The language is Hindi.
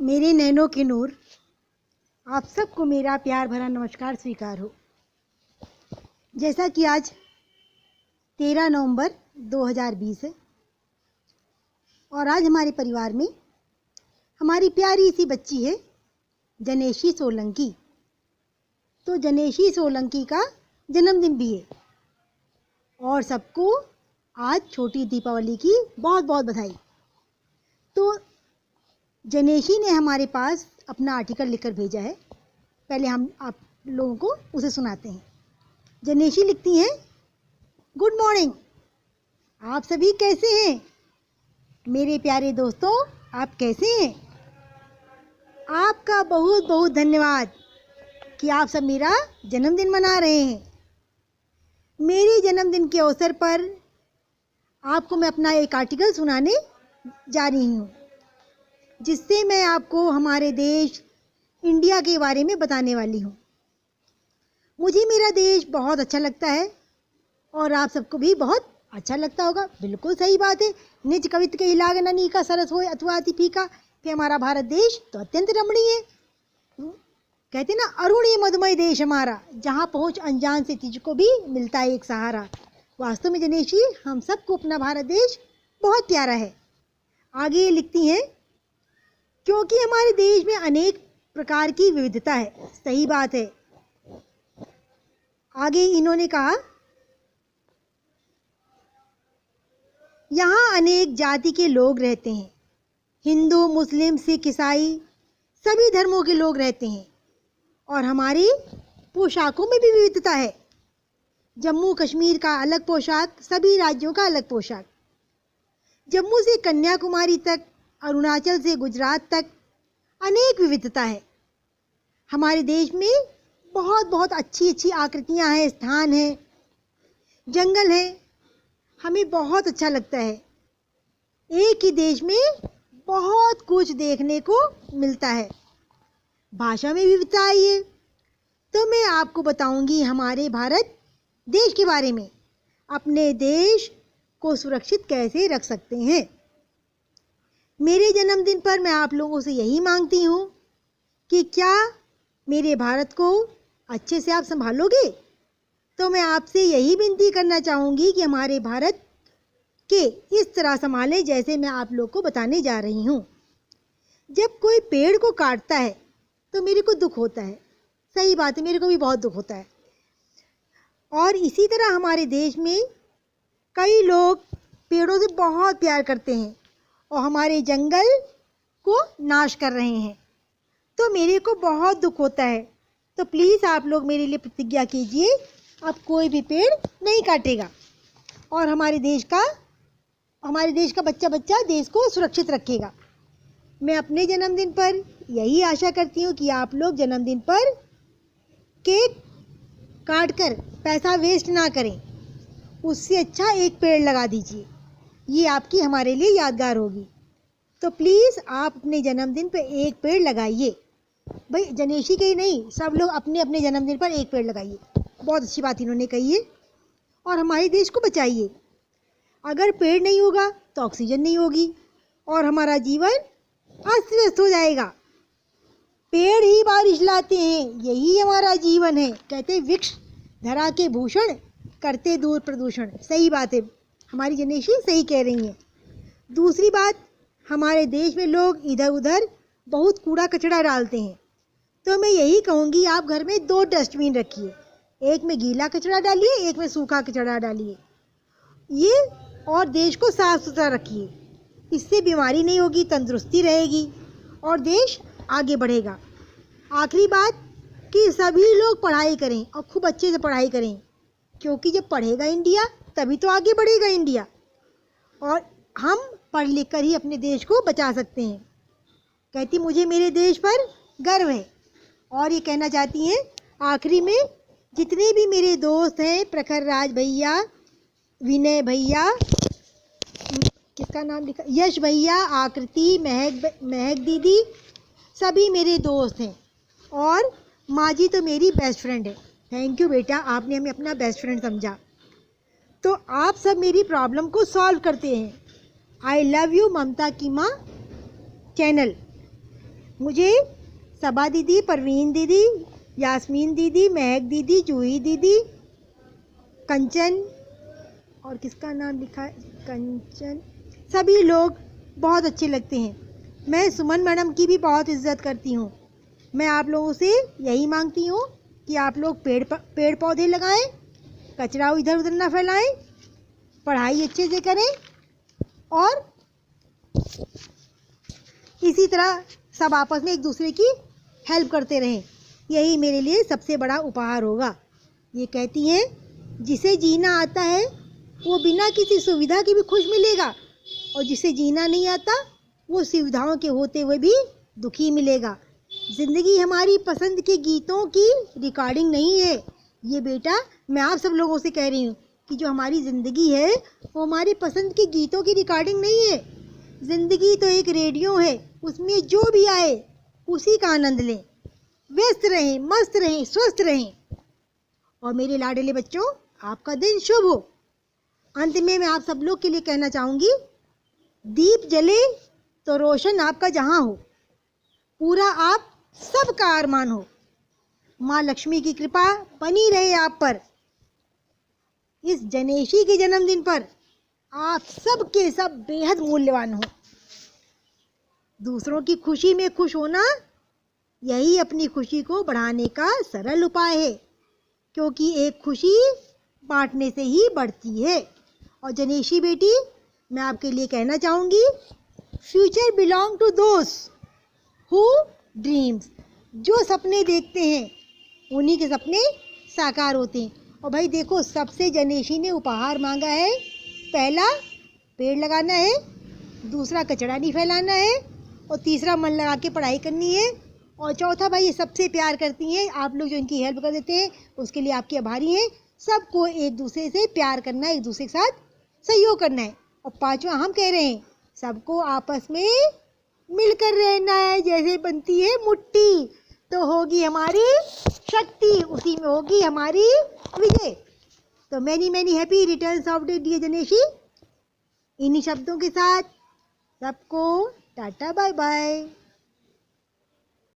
मेरे नैनों के नूर, आप सबको मेरा प्यार भरा नमस्कार स्वीकार हो। जैसा कि आज 13 नवंबर 2020 है और आज हमारे परिवार में हमारी प्यारी सी बच्ची है जनेशी सोलंकी। तो जनेशी सोलंकी का जन्मदिन भी है और सबको आज छोटी दीपावली की बहुत बहुत बधाई। तो जनेशी ने हमारे पास अपना आर्टिकल लिखकर भेजा है, पहले हम आप लोगों को उसे सुनाते हैं। जनेशी लिखती हैं, गुड मॉर्निंग, आप सभी कैसे हैं? मेरे प्यारे दोस्तों, आप कैसे हैं? आपका बहुत बहुत धन्यवाद कि आप सब मेरा जन्मदिन मना रहे हैं। मेरे जन्मदिन के अवसर पर आपको मैं अपना एक आर्टिकल सुनाने जा रही हूँ, जिससे मैं आपको हमारे देश इंडिया के बारे में बताने वाली हूँ। मुझे मेरा देश बहुत अच्छा लगता है और आप सबको भी बहुत अच्छा लगता होगा। बिल्कुल सही बात है। निज कवित के इलाग ननी का सरस हो अथवा अति फीका, कि हमारा भारत देश तो अत्यंत रमणीय है। कहते ना, अरुणीय मधुमय देश हमारा, जहाँ पहुँच अनजान से तुझको भी मिलता है एक सहारा। वास्तव में जनेशी, हम सबको अपना भारत देश बहुत प्यारा है। आगे लिखती हैं, क्योंकि हमारे देश में अनेक प्रकार की विविधता है। सही बात है। आगे इन्होंने कहा, यहाँ अनेक जाति के लोग रहते हैं। हिंदू, मुस्लिम, सिख, ईसाई सभी धर्मों के लोग रहते हैं और हमारी पोशाकों में भी विविधता है। जम्मू कश्मीर का अलग पोशाक, सभी राज्यों का अलग पोशाक। जम्मू से कन्याकुमारी तक, अरुणाचल से गुजरात तक अनेक विविधता है। हमारे देश में बहुत बहुत अच्छी अच्छी आकृतियां हैं, स्थान हैं, जंगल हैं। हमें बहुत अच्छा लगता है। एक ही देश में बहुत कुछ देखने को मिलता है। भाषा में विविधता आई है। तो मैं आपको बताऊंगी हमारे भारत देश के बारे में। अपने देश को सुरक्षित कैसे रख सकते हैं। मेरे जन्मदिन पर मैं आप लोगों से यही मांगती हूँ कि क्या मेरे भारत को अच्छे से आप संभालोगे। तो मैं आपसे यही विनती करना चाहूँगी कि हमारे भारत के इस तरह संभालें जैसे मैं आप लोग को बताने जा रही हूँ। जब कोई पेड़ को काटता है तो मेरे को दुख होता है। सही बात है, मेरे को भी बहुत दुख होता है। और इसी तरह हमारे देश में कई लोग पेड़ों से बहुत प्यार करते हैं और हमारे जंगल को नाश कर रहे हैं। तो मेरे को बहुत दुख होता है। तो प्लीज़ आप लोग मेरे लिए प्रतिज्ञा कीजिए, अब कोई भी पेड़ नहीं काटेगा और हमारे देश का बच्चा बच्चा देश को सुरक्षित रखेगा। मैं अपने जन्मदिन पर यही आशा करती हूँ कि आप लोग जन्मदिन पर केक काटकर पैसा वेस्ट ना करें। उससे अच्छा एक पेड़ लगा दीजिए, ये आपकी हमारे लिए यादगार होगी। तो प्लीज़ आप अपने जन्मदिन पर एक पेड़ लगाइए। भाई जनेशी के ही नहीं, सब लोग अपने अपने जन्मदिन पर एक पेड़ लगाइए। बहुत अच्छी बात इन्होंने कही है। और हमारे देश को बचाइए। अगर पेड़ नहीं होगा तो ऑक्सीजन नहीं होगी और हमारा जीवन अस्त व्यस्त हो जाएगा। पेड़ ही बारिश लाते हैं, यही हमारा जीवन है। कहते वृक्ष धरा के भूषण, करते दूर प्रदूषण। सही बात है, हमारी जनेशी सही कह रही हैं। दूसरी बात, हमारे देश में लोग इधर उधर बहुत कूड़ा कचरा डालते हैं। तो मैं यही कहूँगी, आप घर में 2 डस्टबिन रखिए। एक में गीला कचरा डालिए, एक में सूखा कचरा डालिए। ये और देश को साफ सुथरा रखिए। इससे बीमारी नहीं होगी, तंदुरुस्ती रहेगी और देश आगे बढ़ेगा। आखिरी बात कि सभी लोग पढ़ाई करें और खूब अच्छे से पढ़ाई करें, क्योंकि जब पढ़ेगा इंडिया तभी तो आगे बढ़ेगा इंडिया। और हम पढ़ लिख कर ही अपने देश को बचा सकते हैं। कहती मुझे मेरे देश पर गर्व है। और ये कहना चाहती हैं आखिरी में, जितने भी मेरे दोस्त हैं, प्रखर राज भैया, विनय भैया, किसका नाम लिखा, यश भैया, आकृति, महक दीदी, सभी मेरे दोस्त हैं। और माँ जी तो मेरी बेस्ट फ्रेंड है। थैंक यू बेटा, आपने हमें अपना बेस्ट फ्रेंड समझा। तो आप सब मेरी प्रॉब्लम को सॉल्व करते हैं। आई लव यू ममता की माँ चैनल। मुझे सबा दीदी, परवीन दीदी, यास्मीन दीदी, महक दीदी, जूही दीदी, कंचन, और किसका नाम लिखा है, कंचन, सभी लोग बहुत अच्छे लगते हैं। मैं सुमन मैडम की भी बहुत इज्जत करती हूँ। मैं आप लोगों से यही मांगती हूँ कि आप लोग पेड़ पौधे लगाएं, कचरा इधर उधर ना फैलाएं, पढ़ाई अच्छे से करें और इसी तरह सब आपस में एक दूसरे की हेल्प करते रहें। यही मेरे लिए सबसे बड़ा उपहार होगा। ये कहती हैं, जिसे जीना आता है वो बिना किसी सुविधा के भी खुश मिलेगा, और जिसे जीना नहीं आता वो सुविधाओं के होते हुए भी दुखी मिलेगा। ज़िंदगी हमारी पसंद के गीतों की रिकॉर्डिंग नहीं है। ये बेटा मैं आप सब लोगों से कह रही हूँ कि जो हमारी ज़िंदगी है वो हमारी पसंद के गीतों की रिकॉर्डिंग नहीं है। ज़िंदगी तो एक रेडियो है, उसमें जो भी आए उसी का आनंद लें, व्यस्त रहें, मस्त रहें, स्वस्थ रहें। और मेरे लाडले बच्चों, आपका दिन शुभ हो। अंत में मैं आप सब लोग के लिए कहना चाहूँगी, दीप जले तो रोशन आपका जहाँ हो, पूरा आप सबका अरमान हो। माँ लक्ष्मी की कृपा बनी रहे आप पर। इस जनेशी के जन्मदिन पर आप सब के सब बेहद मूल्यवान हो। दूसरों की खुशी में खुश होना यही अपनी खुशी को बढ़ाने का सरल उपाय है, क्योंकि एक खुशी बांटने से ही बढ़ती है। और जनेशी बेटी, मैं आपके लिए कहना चाहूँगी, future belong to those who dreams. जो सपने देखते हैं उन्हीं के सपने साकार होते हैं। और भाई देखो, सबसे जनेशी ने उपहार मांगा है, पहला पेड़ लगाना है, दूसरा कचरा नहीं फैलाना है, और तीसरा मन लगा के पढ़ाई करनी है, और चौथा भाई ये सबसे प्यार करती हैं। आप लोग जो इनकी हेल्प कर देते हैं उसके लिए आपके आभारी हैं। सबको एक दूसरे से प्यार करना है, एक दूसरे के साथ सहयोग करना है। और पांचवा हम कह रहे हैं, सबको आपस में मिलकर रहना है। जैसे बनती है मुट्ठी तो होगी हमारी शक्ति, उसी में होगी हमारी विजय। तो many many happy returns of day dear Janeshi. इन्हीं शब्दों के साथ सबको टाटा बाय बाय।